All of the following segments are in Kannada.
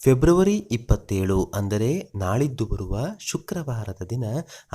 ಫೆಬ್ರವರಿ 27 ಅಂದರೆ ನಾಳಿದ್ದು ಬರುವ ಶುಕ್ರವಾರದ ದಿನ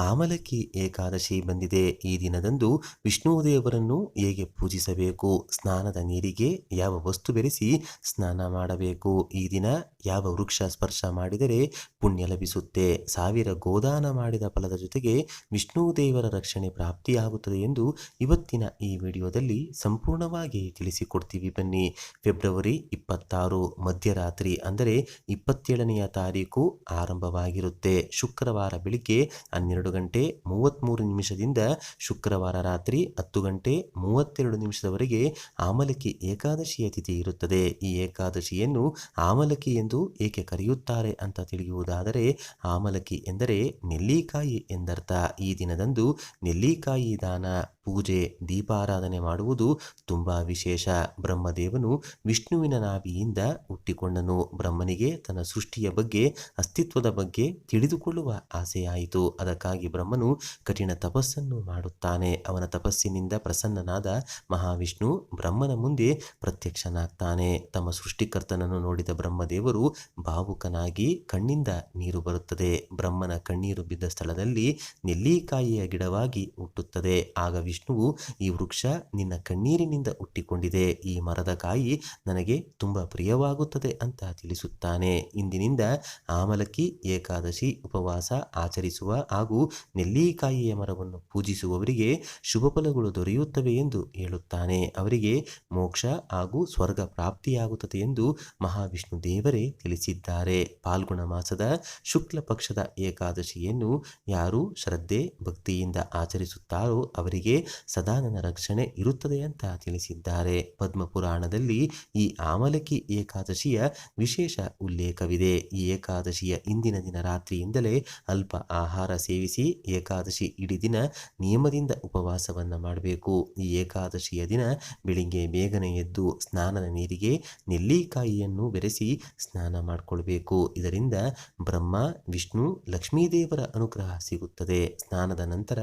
ಆಮಲಕಿ ಏಕಾದಶಿ ಬಂದಿದೆ. ಈ ದಿನದಂದು ವಿಷ್ಣುದೇವರನ್ನು ಹೇಗೆ ಪೂಜಿಸಬೇಕು, ಸ್ನಾನದ ನೀರಿಗೆ ಯಾವ ವಸ್ತು ಬೆರೆಸಿ ಸ್ನಾನ ಮಾಡಬೇಕು, ಈ ದಿನ ಯಾವ ವೃಕ್ಷ ಸ್ಪರ್ಶ ಮಾಡಿದರೆ ಪುಣ್ಯ ಲಭಿಸುತ್ತೆ, 1000 ಗೋದಾನ ಮಾಡಿದ ಫಲದ ಜೊತೆಗೆ ವಿಷ್ಣುದೇವರ ರಕ್ಷಣೆ ಪ್ರಾಪ್ತಿಯಾಗುತ್ತದೆ ಎಂದು ಇವತ್ತಿನ ಈ ವಿಡಿಯೋದಲ್ಲಿ ಸಂಪೂರ್ಣವಾಗಿ ತಿಳಿಸಿಕೊಡ್ತೀವಿ. ಬನ್ನಿ. ಫೆಬ್ರವರಿ 26 ಮಧ್ಯರಾತ್ರಿ ಅಂದರೆ 27ನೆಯ ತಾರೀಕು ಆರಂಭವಾಗಿರುತ್ತೆ. ಶುಕ್ರವಾರ ಬೆಳಿಗ್ಗೆ 12 ಗಂಟೆ 33 ನಿಮಿಷದಿಂದ ಶುಕ್ರವಾರ ರಾತ್ರಿ 10 ಗಂಟೆ 32 ನಿಮಿಷದವರೆಗೆ ಆಮಲಕಿ ಏಕಾದಶಿಯ ತಿಥಿ ಇರುತ್ತದೆ. ಈ ಏಕಾದಶಿಯನ್ನು ಆಮಲಕಿ ಎಂದು ಏಕೆ ಕರೆಯುತ್ತಾರೆ ಅಂತ ತಿಳಿಯುವುದಾದರೆ, ಆಮಲಕಿ ಎಂದರೆ ನೆಲ್ಲಿಕಾಯಿ ಎಂದರ್ಥ. ಈ ದಿನದಂದು ನೆಲ್ಲಿಕಾಯಿ ದಾನ, ಪೂಜೆ, ದೀಪಾರಾಧನೆ ಮಾಡುವುದು ತುಂಬಾ ವಿಶೇಷ. ಬ್ರಹ್ಮದೇವನು ವಿಷ್ಣುವಿನ ನಾಭಿಯಿಂದ ಹುಟ್ಟಿಕೊಂಡನು. ಬ್ರಹ್ಮನಿಗೆ ತನ್ನ ಸೃಷ್ಟಿಯ ಬಗ್ಗೆ, ಅಸ್ತಿತ್ವದ ಬಗ್ಗೆ ತಿಳಿದುಕೊಳ್ಳುವ ಆಸೆಯಾಯಿತು. ಅದಕ್ಕಾಗಿ ಬ್ರಹ್ಮನು ಕಠಿಣ ತಪಸ್ಸನ್ನು ಮಾಡುತ್ತಾನೆ. ಅವನ ತಪಸ್ಸಿನಿಂದ ಪ್ರಸನ್ನನಾದ ಮಹಾವಿಷ್ಣು ಬ್ರಹ್ಮನ ಮುಂದೆ ಪ್ರತ್ಯಕ್ಷನಾಗ್ತಾನೆ. ತಮ್ಮ ಸೃಷ್ಟಿಕರ್ತನನ್ನು ನೋಡಿದ ಬ್ರಹ್ಮದೇವರು ಭಾವುಕನಾಗಿ ಕಣ್ಣಿಂದ ನೀರು ಬರುತ್ತದೆ. ಬ್ರಹ್ಮನ ಕಣ್ಣೀರು ಬಿದ್ದ ಸ್ಥಳದಲ್ಲಿ ನೆಲ್ಲಿಕಾಯಿಯ ಗಿಡವಾಗಿ ಹುಟ್ಟುತ್ತದೆ. ಆಗ ವಿಷ್ಣುವು, ಈ ವೃಕ್ಷ ನಿನ್ನ ಕಣ್ಣೀರಿನಿಂದ ಹುಟ್ಟಿಕೊಂಡಿದೆ, ಈ ಮರದ ಕಾಯಿ ನನಗೆ ತುಂಬ ಪ್ರಿಯವಾಗುತ್ತದೆ ಅಂತ ತಿಳಿಸುತ್ತಾನೆ. ಇಂದಿನಿಂದ ಆಮಲಕಿ ಏಕಾದಶಿ ಉಪವಾಸ ಆಚರಿಸುವ ಹಾಗೂ ನೆಲ್ಲಿಕಾಯಿಯ ಮರವನ್ನು ಪೂಜಿಸುವವರಿಗೆ ಶುಭ ಫಲಗಳು ದೊರೆಯುತ್ತವೆ ಎಂದು ಹೇಳುತ್ತಾನೆ. ಅವರಿಗೆ ಮೋಕ್ಷ ಹಾಗೂ ಸ್ವರ್ಗ ಪ್ರಾಪ್ತಿಯಾಗುತ್ತದೆ ಎಂದು ಮಹಾವಿಷ್ಣು ದೇವರೇ ತಿಳಿಸಿದ್ದಾರೆ. ಪಾಲ್ಗುಣ ಮಾಸದ ಶುಕ್ಲ ಪಕ್ಷದ ಏಕಾದಶಿಯನ್ನು ಯಾರು ಶ್ರದ್ಧೆ ಭಕ್ತಿಯಿಂದ ಆಚರಿಸುತ್ತಾರೋ ಅವರಿಗೆ ಸದಾ ನನ್ನ ರಕ್ಷಣೆ ಇರುತ್ತದೆ ಅಂತ ತಿಳಿಸಿದ್ದಾರೆ. ಪದ್ಮಪುರಾಣದಲ್ಲಿ ಈ ಆಮಲಕಿ ಏಕಾದಶಿಯ ವಿಶೇಷ ಉಲ್ಲೇಖವಿದೆ. ಈ ಏಕಾದಶಿಯ ಇಂದಿನ ದಿನ ರಾತ್ರಿಯಿಂದಲೇ ಅಲ್ಪ ಆಹಾರ ಸೇವಿಸಿ ಏಕಾದಶಿ ಇಡೀ ದಿನ ನಿಯಮದಿಂದ ಉಪವಾಸವನ್ನು ಮಾಡಬೇಕು. ಈ ಏಕಾದಶಿಯ ದಿನ ಬೆಳಿಗ್ಗೆ ಬೇಗನೆ ಎದ್ದು ಸ್ನಾನದ ನೀರಿಗೆ ನೆಲ್ಲಿಕಾಯಿಯನ್ನು ಬೆರೆಸಿ ಸ್ನಾನ ಮಾಡಿಕೊಳ್ಬೇಕು. ಇದರಿಂದ ಬ್ರಹ್ಮ, ವಿಷ್ಣು, ಲಕ್ಷ್ಮೀದೇವರ ಅನುಗ್ರಹ ಸಿಗುತ್ತದೆ. ಸ್ನಾನದ ನಂತರ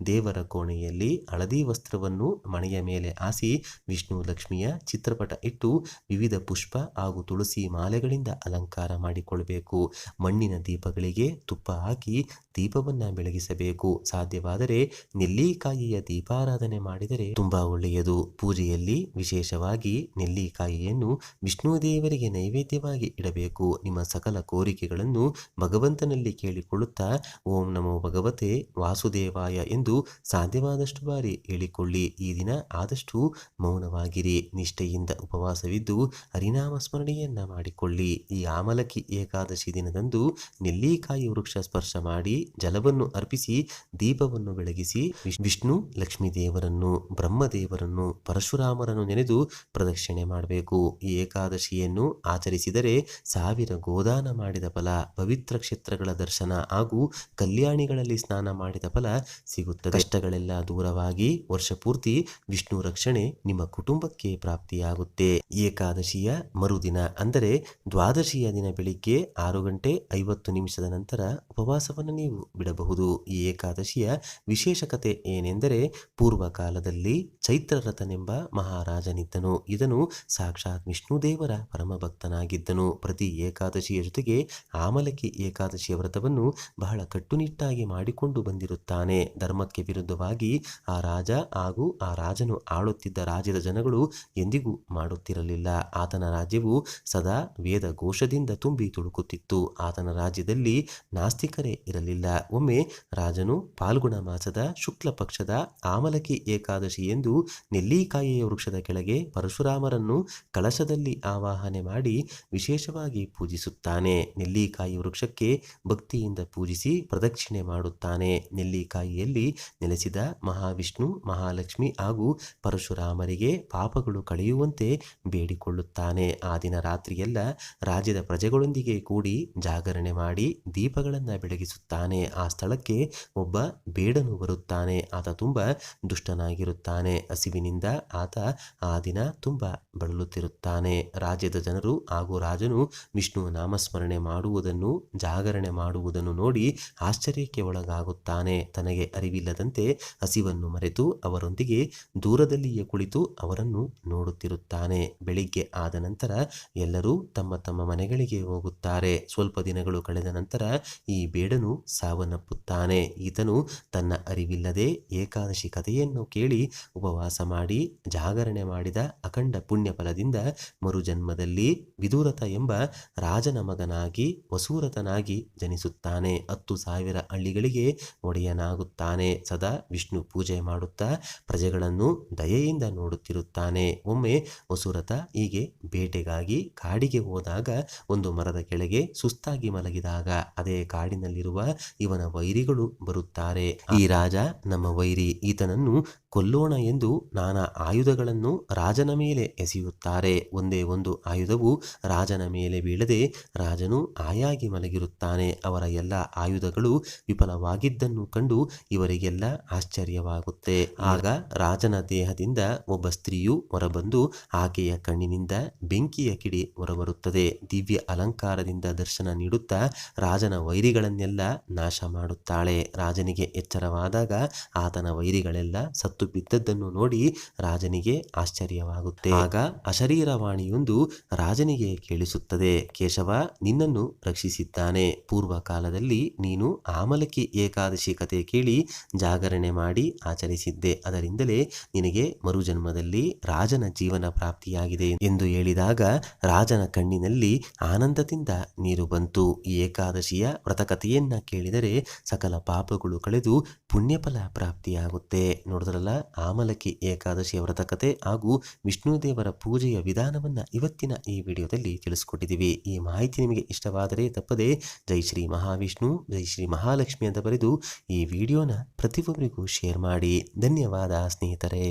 ದೇವರ ಕೋಣೆಯಲ್ಲಿ ಹಳದಿ ವಸ್ತ್ರವನ್ನು ಮಣೆಯ ಮೇಲೆ ಹಾಸಿ ವಿಷ್ಣು ಲಕ್ಷ್ಮಿಯ ಚಿತ್ರಪಟ ಇಟ್ಟು ವಿವಿಧ ಪುಷ್ಪ ಹಾಗೂ ತುಳಸಿ ಮಾಲೆಗಳಿಂದ ಅಲಂಕಾರ ಮಾಡಿಕೊಳ್ಬೇಕು. ಮಣ್ಣಿನ ದೀಪಗಳಿಗೆ ತುಪ್ಪ ಹಾಕಿ ದೀಪವನ್ನು ಬೆಳಗಿಸಬೇಕು. ಸಾಧ್ಯವಾದರೆ ನೆಲ್ಲಿಕಾಯಿಯ ದೀಪಾರಾಧನೆ ಮಾಡಿದರೆ ತುಂಬಾ ಒಳ್ಳೆಯದು. ಪೂಜೆಯಲ್ಲಿ ವಿಶೇಷವಾಗಿ ನೆಲ್ಲಿಕಾಯಿಯನ್ನು ವಿಷ್ಣುದೇವರಿಗೆ ನೈವೇದ್ಯವಾಗಿ ಇಡಬೇಕು. ನಿಮ್ಮ ಸಕಲ ಕೋರಿಕೆಗಳನ್ನು ಭಗವಂತನಲ್ಲಿ ಕೇಳಿಕೊಳ್ಳುತ್ತಾ ಓಂ ನಮೋ ಭಗವತೆ ವಾಸುದೇವಾಯ ಎಂದು ಸಾಧ್ಯವಾದಷ್ಟು ಬಾರಿ ಹೇಳಿಕೊಳ್ಳಿ. ಈ ದಿನ ಆದಷ್ಟು ಮೌನವಾಗಿರಿ. ನಿಷ್ಠೆಯಿಂದ ಉಪವಾಸವಿದ್ದು ಹರಿನಾಮ ಸ್ಮರಣೆಯನ್ನ ಮಾಡಿಕೊಳ್ಳಿ. ಈ ಆಮಲಕಿ ಏಕಾದಶಿ ದಿನದಂದು ನೆಲ್ಲಿಕಾಯಿ ವೃಕ್ಷ ಸ್ಪರ್ಶ ಮಾಡಿ ಜಲವನ್ನು ಅರ್ಪಿಸಿ ದೀಪವನ್ನು ಬೆಳಗಿಸಿ ವಿಷ್ಣು ಲಕ್ಷ್ಮೀ ದೇವರನ್ನು, ಬ್ರಹ್ಮದೇವರನ್ನು, ಪರಶುರಾಮರನ್ನು ನೆನೆದು ಪ್ರದಕ್ಷಿಣೆ ಮಾಡಬೇಕು. ಈ ಏಕಾದಶಿಯನ್ನು ಆಚರಿಸಿದರೆ 1000 ಗೋದಾನ ಮಾಡಿದ ಫಲ, ಪವಿತ್ರ ಕ್ಷೇತ್ರಗಳ ದರ್ಶನ ಹಾಗೂ ಕಲ್ಯಾಣಿಗಳಲ್ಲಿ ಸ್ನಾನ ಮಾಡಿದ ಫಲ ಸಿಗುತ್ತದೆ. ಕಷ್ಟಗಳೆಲ್ಲ ದೂರವಾಗಿ ವರ್ಷ ಪೂರ್ತಿ ವಿಷ್ಣು ರಕ್ಷಣೆ ನಿಮ್ಮ ಕುಟುಂಬಕ್ಕೆ ಪ್ರಾಪ್ತಿಯಾಗುತ್ತೆ. ಏಕಾದಶಿಯ ಮರುದಿನ ಅಂದರೆ ದ್ವಾದಶಿಯ ದಿನ ಬೆಳಿಗ್ಗೆ 6 ಗಂಟೆ 50 ನಿಮಿಷದ ನಂತರ ಉಪವಾಸವನ್ನು ನೀವು ಬಿಡಬಹುದು. ಈ ಏಕಾದಶಿಯ ವಿಶೇಷಕತೆ ಏನೆಂದರೆ, ಪೂರ್ವ ಕಾಲದಲ್ಲಿ ಚೈತ್ರರಥನೆಂಬ ಮಹಾರಾಜನಿದ್ದನು. ಇದನು ಸಾಕ್ಷಾತ್ ವಿಷ್ಣುದೇವರ ಪರಮಭಕ್ತನಾಗಿದ್ದನು. ಪ್ರತಿ ಏಕಾದಶಿಯ ಜೊತೆಗೆ ಆಮಲಕಿ ಏಕಾದಶಿಯ ವ್ರತವನ್ನು ಬಹಳ ಕಟ್ಟುನಿಟ್ಟಾಗಿ ಮಾಡಿಕೊಂಡು ಬಂದಿರುತ್ತಾನೆ. ಧರ್ಮಕ್ಕೆ ವಿರುದ್ಧವಾಗಿ ಆ ರಾಜ ಹಾಗೂ ಆ ರಾಜನು ಆಳುತ್ತಿದ್ದ ರಾಜ್ಯದ ಜನಗಳು ಎಂದಿಗೂ ಮಾಡುತ್ತಿರಲಿಲ್ಲ. ಆತನ ರಾಜ್ಯವು ಸದಾ ವೇದ ಘೋಷದಿಂದ ತುಂಬಿ ತುಳುಕುತ್ತಿತ್ತು. ಆತನ ರಾಜ್ಯದಲ್ಲಿ ನಾಸ್ತಿಕರೇ ಇರಲಿಲ್ಲ. ಒಮ್ಮೆ ರಾಜನು ಪಾಲ್ಗುಣ ಮಾಸದ ಶುಕ್ಲ ಪಕ್ಷದ ಆಮಲಕಿ ಏಕಾದಶಿ ಎಂದು ನೆಲ್ಲಿಕಾಯಿಯ ವೃಕ್ಷದ ಕೆಳಗೆ ಪರಶುರಾಮರನ್ನು ಕಳಶದಲ್ಲಿ ಆವಾಹನೆ ಮಾಡಿ ವಿಶೇಷವಾಗಿ ಪೂಜಿಸುತ್ತಾನೆ. ನೆಲ್ಲಿಕಾಯಿ ವೃಕ್ಷಕ್ಕೆ ಭಕ್ತಿಯಿಂದ ಪೂಜಿಸಿ ಪ್ರದಕ್ಷಿಣೆ ಮಾಡುತ್ತಾನೆ. ನೆಲ್ಲಿಕಾಯಿಯಲ್ಲಿ ನೆಲೆಸಿದ ಮಹಾವಿಷ್ಣು, ಮಹಾಲಕ್ಷ್ಮಿ ಹಾಗೂ ಪರಶುರಾಮರಿಗೆ ಪಾಪಗಳು ಕಳೆಯುವಂತೆ ಬೇಡಿಕೊಳ್ಳುತ್ತಾನೆ. ಆ ದಿನ ರಾತ್ರಿಯೆಲ್ಲ ರಾಜ್ಯದ ಪ್ರಜೆಗಳೊಂದಿಗೆ ಕೂಡಿ ಜಾಗರಣೆ ಮಾಡಿ ದೀಪಗಳನ್ನು ಬೆಳಗಿಸುತ್ತಾನೆ. ಆ ಸ್ಥಳಕ್ಕೆ ಒಬ್ಬ ಬೇಡನು ಬರುತ್ತಾನೆ. ಆತ ತುಂಬ ದುಷ್ಟನಾಗಿರುತ್ತಾನೆ. ಹಸಿವಿನಿಂದ ಆತ ಆ ದಿನ ತುಂಬ ಬಳಲುತ್ತಿರುತ್ತಾನೆ. ರಾಜ್ಯದ ಜನರು ಹಾಗೂ ರಾಜನು ವಿಷ್ಣು ನಾಮಸ್ಮರಣೆ ಮಾಡುವುದನ್ನು, ಜಾಗರಣೆ ಮಾಡುವುದನ್ನು ನೋಡಿ ಆಶ್ಚರ್ಯಕ್ಕೆ ಒಳಗಾಗುತ್ತಾನೆ. ತನಗೆ ಅರಿವಿಲ್ಲದಂತೆ ಹಸಿವನ್ನು ಮರೆತು ಅವರೊಂದಿಗೆ ದೂರದಲ್ಲಿಯೇ ಕುಳಿತು ಅವರನ್ನು ನೋಡುತ್ತಿರುತ್ತಾನೆ. ಬೆಳಿಗ್ಗೆ ಆದ ನಂತರ ಎಲ್ಲರೂ ತಮ್ಮ ತಮ್ಮ ಮನೆಗಳಿಗೆ ಹೋಗುತ್ತಾರೆ. ಸ್ವಲ್ಪ ದಿನಗಳು ಕಳೆದ ನಂತರ ಈ ಬೇಡನು ಸಾವನ್ನಪ್ಪುತ್ತಾನೆ. ಈತನು ತನ್ನ ಅರಿವಿಲ್ಲದೆ ಏಕಾದಶಿ ಕಥೆಯನ್ನು ಕೇಳಿ ಉಪವಾಸ ಮಾಡಿ ಜಾಗರಣೆ ಮಾಡಿದ ಅಖಂಡ ಪುಣ್ಯ ಫಲದಿಂದ ಮರುಜನ್ಮದಲ್ಲಿ ವಿದುರಥ ಎಂಬ ರಾಜನ ಮಗನಾಗಿ ವಸೂರಥನಾಗಿ ಜನಿಸುತ್ತಾನೆ. 10,000 ಹಳ್ಳಿಗಳಿಗೆ ಒಡೆಯನಾಗುತ್ತಾನೆ. ಸದಾ ವಿಷ್ಣು ಪೂಜೆ ಮಾಡುತ್ತಾ ಪ್ರಜೆಗಳನ್ನು ದಯೆಯಿಂದ ನೋಡುತ್ತಿರುತ್ತಾನೆ. ಒಮ್ಮೆ ವಸೂರಥ ಹೀಗೆ ಬೇಟೆಗಾಗಿ ಕಾಡಿಗೆ ಹೋದಾಗ ಒಂದು ಮರದ ಕೆಳಗೆ ಸುಸ್ತಾಗಿ ಮಲಗಿದಾಗ ಅದೇ ಕಾಡಿನಲ್ಲಿರುವ ಇವನ ವೈರಿಗಳು ಬರುತ್ತಾರೆ. ಈ ರಾಜ ನಮ್ಮ ವೈರಿ, ಈತನನ್ನು ಕೊಲ್ಲೋಣ ಎಂದು ನಾನಾ ಆಯುಧಗಳನ್ನು ರಾಜನ ಮೇಲೆ ಎಸೆಯುತ್ತಾರೆ. ಒಂದೇ ಒಂದು ಆಯುಧವು ರಾಜನ ಮೇಲೆ ಬೀಳದೆ ರಾಜನು ಆಯಾಗಿ ಮಲಗಿರುತ್ತಾನೆ. ಅವರ ಎಲ್ಲ ಆಯುಧಗಳು ವಿಫಲವಾಗಿದ್ದನ್ನು ಕಂಡು ಇವರಿಗೆಲ್ಲ ಆಶ್ಚರ್ಯವಾಗುತ್ತೆ. ಆಗ ರಾಜನ ದೇಹದಿಂದ ಒಬ್ಬ ಸ್ತ್ರೀಯು ಹೊರಬಂದು ಆಕೆಯ ಕಣ್ಣಿನಿಂದ ಬೆಂಕಿಯ ಕಿಡಿ ಹೊರಬರುತ್ತದೆ. ದಿವ್ಯ ಅಲಂಕಾರದಿಂದ ದರ್ಶನ ನೀಡುತ್ತಾ ರಾಜನ ವೈರಿಗಳನ್ನೆಲ್ಲ ನಾಶ ಮಾಡುತ್ತಾಳೆ. ರಾಜನಿಗೆ ಎಚ್ಚರವಾದಾಗ ಆತನ ವೈರಿಗಳೆಲ್ಲ ಸತ್ತು ಬಿದ್ದದ್ದನ್ನು ನೋಡಿ ರಾಜನಿಗೆ ಆಶ್ಚರ್ಯವಾಗುತ್ತೆ. ಆಗ ಅಶರೀರವಾಣಿಯೊಂದು ರಾಜನಿಗೆ ಕೇಳಿಸುತ್ತದೆ. ಕೇಶವ ನಿನ್ನನ್ನು ರಕ್ಷಿಸಿದ್ದಾನೆ. ಪೂರ್ವ ಕಾಲದಲ್ಲಿ ನೀನು ಆಮಲಕಿ ಏಕಾದಶಿ ಕಥೆ ಕೇಳಿ ಜಾಗರಣೆ ಮಾಡಿ ಆಚರಿಸಿದ್ದೆ. ಅದರಿಂದಲೇ ನಿನಗೆ ಮರುಜನ್ಮದಲ್ಲಿ ರಾಜನ ಜೀವನ ಪ್ರಾಪ್ತಿಯಾಗಿದೆ ಎಂದು ಹೇಳಿದಾಗ ರಾಜನ ಕಣ್ಣಿನಲ್ಲಿ ಆನಂದದಿಂದ ನೀರು ಬಂತು. ಈ ಏಕಾದಶಿಯ ವ್ರತಕಥೆಯನ್ನ ಕೇಳಿದರೆ ಸಕಲ ಪಾಪಗಳು ಕಳೆದು ಪುಣ್ಯಫಲ ಪ್ರಾಪ್ತಿಯಾಗುತ್ತೆ. ನೋಡಿದ್ರಲ್ಲ, ಆಮಲಕಿ ಏಕಾದಶಿಯ ವ್ರತಕಥೆ ಹಾಗೂ ವಿಷ್ಣು ದೇವರ ಪೂಜೆಯ ವಿಧಾನವನ್ನ ಇವತ್ತಿನ ಈ ವಿಡಿಯೋದಲ್ಲಿ ತಿಳಿಸ್ಕೊಟ್ಟಿದ್ದೀವಿ. ಈ ಮಾಹಿತಿ ನಿಮಗೆ ಇಷ್ಟವಾದರೆ ತಪ್ಪದೆ ಜೈ ಶ್ರೀ ಮಹಾವಿಷ್ಣು, ಜೈ ಶ್ರೀ ಮಹಾಲಕ್ಷ್ಮಿ ಅಂತ ಬರೆದು ಈ ವಿಡಿಯೋನ ಪ್ರತಿಯೊಬ್ಬರಿಗೂ ಶೇರ್ ಮಾಡಿ. ಧನ್ಯವಾದ ಸ್ನೇಹಿತರೆ.